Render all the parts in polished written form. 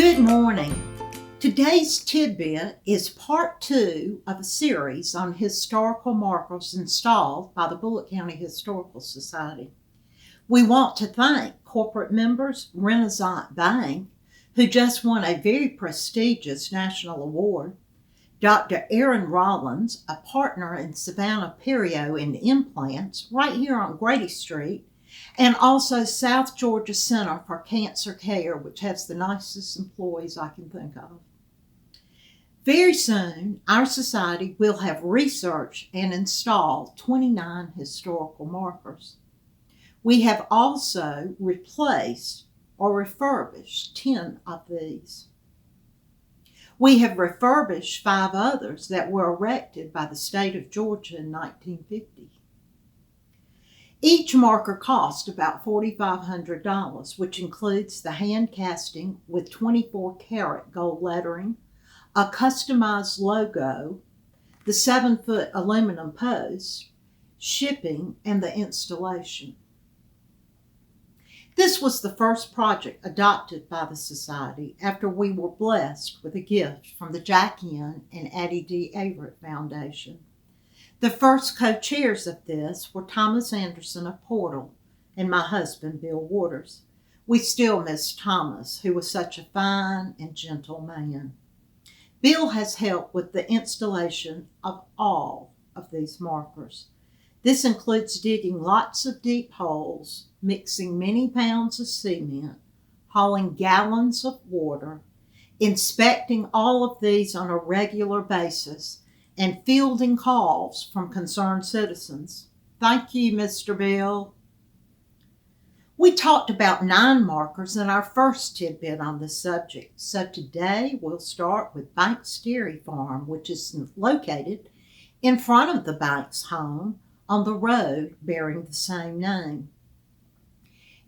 Good morning. Today's tidbit is part 2 of a series on historical markers installed by the Bullitt County Historical Society. We want to thank corporate members Renaissance Bank, who just won a very prestigious national award, Dr. Aaron Rollins, a partner in Savannah Perio in Implants right here on Grady Street, and also South Georgia Center for Cancer Care, which has the nicest employees I can think of. Very soon, our society will have researched and installed 29 historical markers. We have also replaced or refurbished 10 of these. We have refurbished 5 others that were erected by the state of Georgia in 1950. Each marker cost about $4,500, which includes the hand casting with 24-karat gold lettering, a customized logo, the 7-foot aluminum post, shipping, and the installation. This was the first project adopted by the Society after we were blessed with a gift from the Jack N. and Addie D. Averett Foundation. The first co-chairs of this were Thomas Anderson of Portal and my husband, Bill Waters. We still miss Thomas, who was such a fine and gentle man. Bill has helped with the installation of all of these markers. This includes digging lots of deep holes, mixing many pounds of cement, hauling gallons of water, inspecting all of these on a regular basis, and fielding calls from concerned citizens. Thank you, Mr. Bill. We talked about 9 markers in our first tidbit on this subject, so today we'll start with Banks Dairy Farm, which is located in front of the Banks home on the road bearing the same name.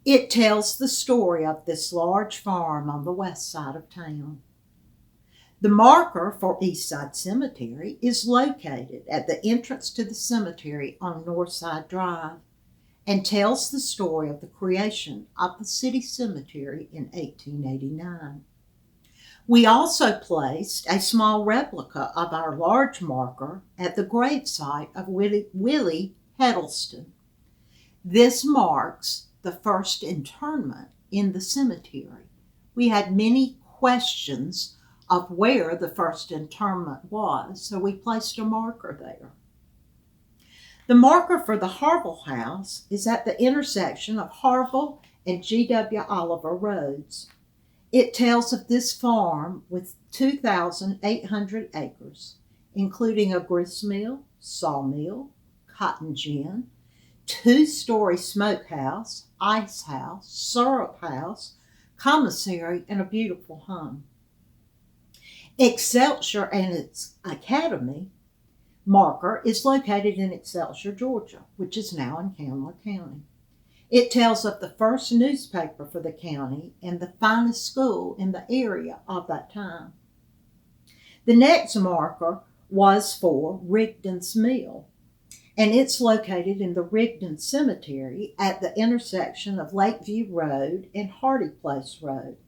It tells the story of this large farm on the west side of town. The marker for Eastside Cemetery is located at the entrance to the cemetery on Northside Drive and tells the story of the creation of the city cemetery in 1889. We also placed a small replica of our large marker at the gravesite of Willie Heddleston. This marks the first internment in the cemetery. We had many questions of where the first interment was, so we placed a marker there. The marker for the Harville House is at the intersection of Harville and G.W. Oliver Roads. It tells of this farm with 2,800 acres, including a gristmill, sawmill, cotton gin, 2-story smokehouse, ice house, syrup house, commissary, and a beautiful home. Excelsior and its academy marker is located in Excelsior, Georgia, which is now in Candler County. It tells of the first newspaper for the county and the finest school in the area of that time. The next marker was for Rigdon's Mill, and it's located in the Rigdon Cemetery at the intersection of Lakeview Road and Hardy Place Road.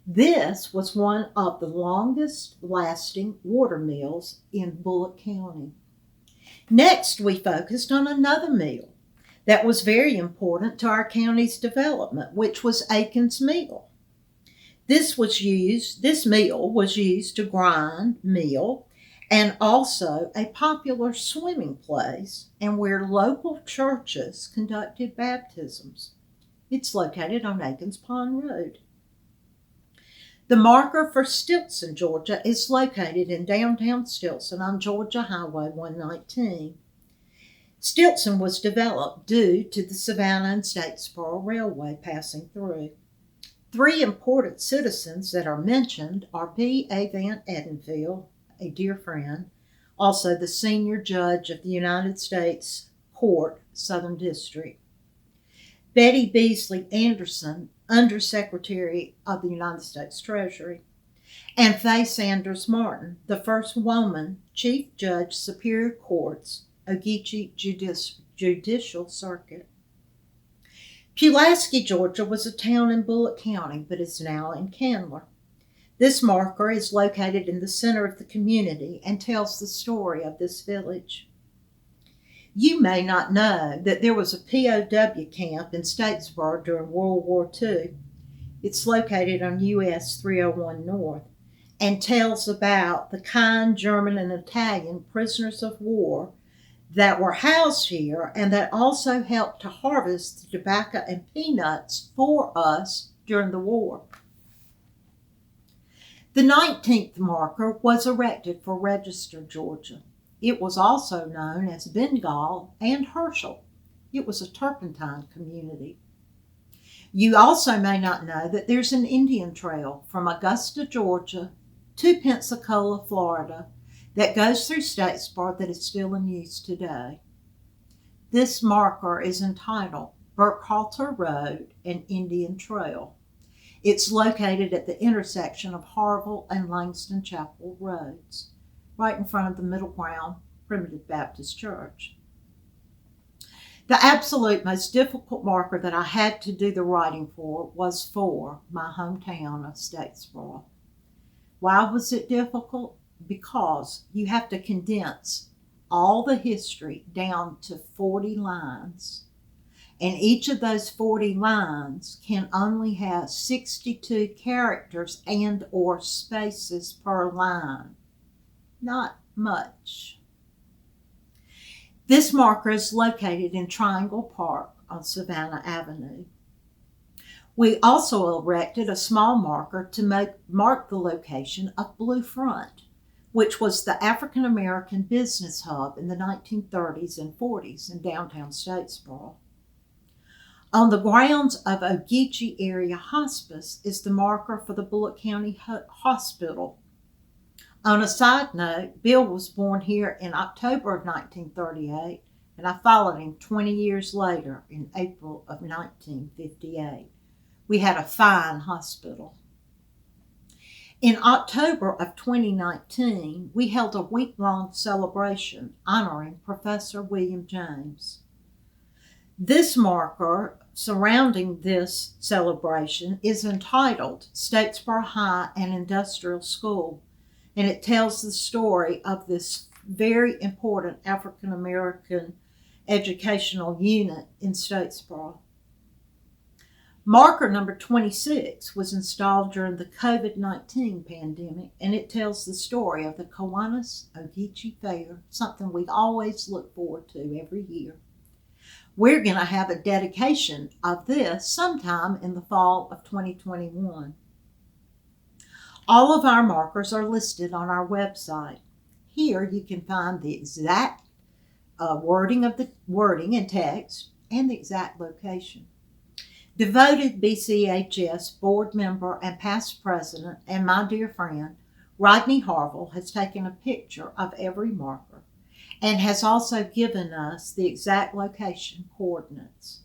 This was one of the longest lasting water mills in Bullitt County. Next, we focused on another mill that was very important to our county's development, which was Aiken's Mill. This mill was used to grind meal and also a popular swimming place and where local churches conducted baptisms. It's located on Aiken's Pond Road. The marker for Stilson, Georgia is located in downtown Stilson on Georgia Highway 119. Stilson was developed due to the Savannah and Statesboro Railway passing through. 3 important citizens that are mentioned are B. A. Van Edenfield, a dear friend, also the senior judge of the United States Court, Southern District, Betty Beasley Anderson, Undersecretary of the United States Treasury, and Faye Sanders Martin, the first woman Chief Judge, Superior Courts, Ogeechee Judicial Circuit. Pulaski, Georgia was a town in Bullitt County, but is now in Candler. This marker is located in the center of the community and tells the story of this village. You may not know that there was a POW camp in Statesboro during World War II. It's located on US 301 North and tells about the kind German and Italian prisoners of war that were housed here and that also helped to harvest the tobacco and peanuts for us during the war. The 19th marker was erected for Register, Georgia. It was also known as Bengal and Herschel. It was a turpentine community. You also may not know that there's an Indian trail from Augusta, Georgia to Pensacola, Florida that goes through Statesboro that is still in use today. This marker is entitled Burkhalter Road and Indian Trail. It's located at the intersection of Harville and Langston Chapel Roads, right in front of the Middle Ground Primitive Baptist Church. The absolute most difficult marker that I had to do the writing for was for my hometown of Statesboro. Why was it difficult? Because you have to condense all the history down to 40 lines. And each of those 40 lines can only have 62 characters and or spaces per line. Not much. This marker is located in Triangle Park on Savannah Avenue. We also erected a small marker to mark the location of Blue Front, which was the African American business hub in the 1930s and 40s in downtown Statesboro. On the grounds of Ogeechee Area Hospice is the marker for the Bullock County Hospital. On a side note, Bill was born here in October of 1938, and I followed him 20 years later in April of 1958. We had a fine hospital. In October of 2019, we held a week-long celebration honoring Professor William James. This marker surrounding this celebration is entitled Statesboro High and Industrial School, and it tells the story of this very important African American educational unit in Statesboro. Marker number 26 was installed during the COVID-19 pandemic, and it tells the story of the Kiwanis Ogeechee Fair, something we always look forward to every year. We're going to have a dedication of this sometime in the fall of 2021. All of our markers are listed on our website. Here you can find the exact wording and text and the exact location. Devoted BCHS board member and past president and my dear friend, Rodney Harville, has taken a picture of every marker and has also given us the exact location coordinates.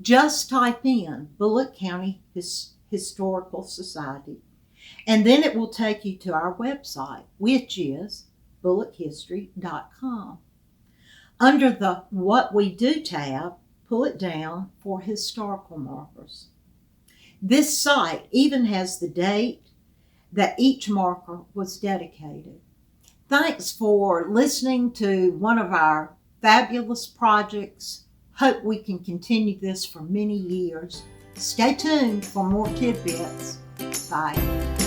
Just type in Bullock County Historical Society, and then it will take you to our website, which is bullockhistory.com. Under the What We Do tab, pull it down for historical markers. This site even has the date that each marker was dedicated. Thanks for listening to one of our fabulous projects. Hope we can continue this for many years. Stay tuned for more tidbits. Bye.